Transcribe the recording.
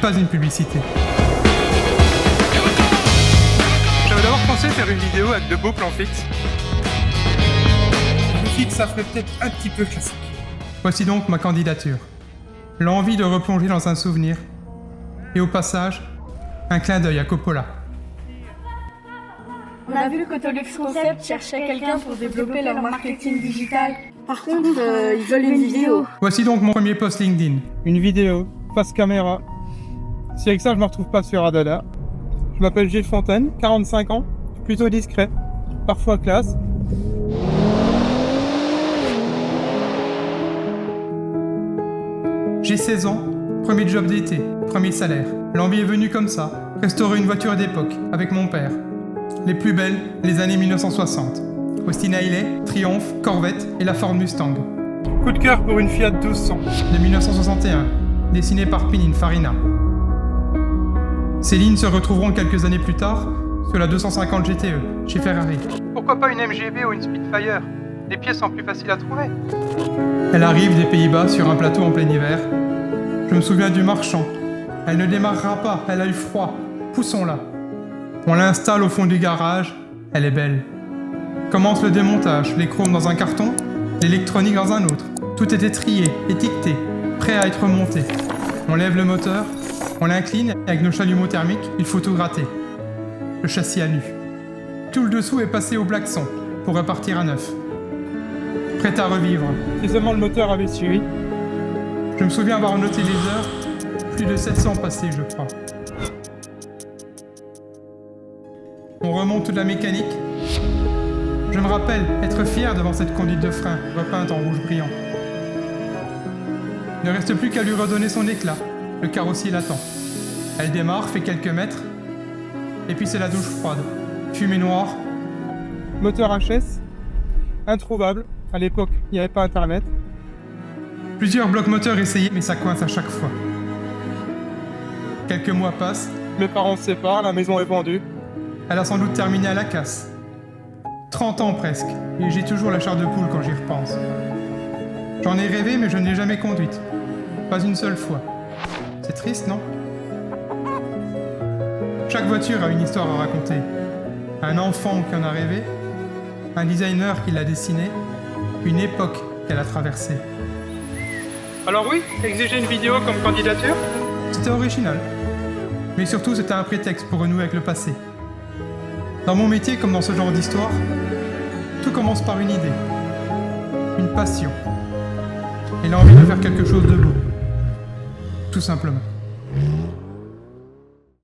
pas une publicité. J'avais d'abord pensé faire une vidéo avec de beaux plans fixes. Je me suis dit que ça ferait peut-être un petit peu classique. Voici donc ma candidature. L'envie de replonger dans un souvenir. Et au passage, un clin d'œil à Coppola. On a vu qu'Autolux Concept cherchait quelqu'un pour développer leur marketing digital. Par contre, ils veulent une vidéo. Voici donc mon premier post LinkedIn. Une vidéo, face caméra. Si avec ça je me retrouve pas sur Adala. Je m'appelle Gilles Fontaine, 45 ans, plutôt discret, parfois classe. J'ai 16 ans, premier job d'été, premier salaire. L'envie est venue comme ça, restaurer une voiture d'époque avec mon père. Les plus belles, les années 1960. Austin Haley, Triumph, Corvette et la Ford Mustang. Coup de cœur pour une Fiat 1200. De 1961, dessinée par Pininfarina. Ces lignes se retrouveront quelques années plus tard sur la 250 GTE, chez Ferrari. Pourquoi pas une MGB ou une Spitfire? Les pièces sont plus faciles à trouver. Elle arrive des Pays-Bas sur un plateau en plein hiver. Je me souviens du marchand. Elle ne démarrera pas, elle a eu froid. Poussons-la. On l'installe au fond du garage, elle est belle. Commence le démontage, les chromes dans un carton, l'électronique dans un autre. Tout est étrié, étiqueté, prêt à être monté. On lève le moteur, on l'incline et avec nos chalumeaux thermiques, il faut tout gratter. Le châssis à nu. Tout le dessous est passé au blackson pour repartir à neuf. Prêt à revivre. Si seulement le moteur avait suivi. Je me souviens avoir noté les heures, plus de 700 passées je crois. On remonte toute la mécanique. Je me rappelle être fier devant cette conduite de frein repeinte en rouge brillant. Il ne reste plus qu'à lui redonner son éclat. Le carrossier l'attend. Elle démarre, fait quelques mètres, et puis c'est la douche froide. Fumée noire. Moteur HS, introuvable. À l'époque, il n'y avait pas internet. Plusieurs blocs moteurs essayés, mais ça coince à chaque fois. Quelques mois passent. Mes parents se séparent, la maison est vendue. Elle a sans doute terminé à la casse. 30 ans presque, et j'ai toujours la chair de poule quand j'y repense. J'en ai rêvé, mais je ne l'ai jamais conduite. Pas une seule fois. C'est triste, non? Chaque voiture a une histoire à raconter. Un enfant qui en a rêvé, un designer qui l'a dessinée, une époque qu'elle a traversée. Alors oui, exiger une vidéo comme candidature? C'était original. Mais surtout, c'était un prétexte pour renouer avec le passé. Dans mon métier, comme dans ce genre d'histoire, tout commence par une idée, une passion, et l'envie de faire quelque chose de beau. Tout simplement.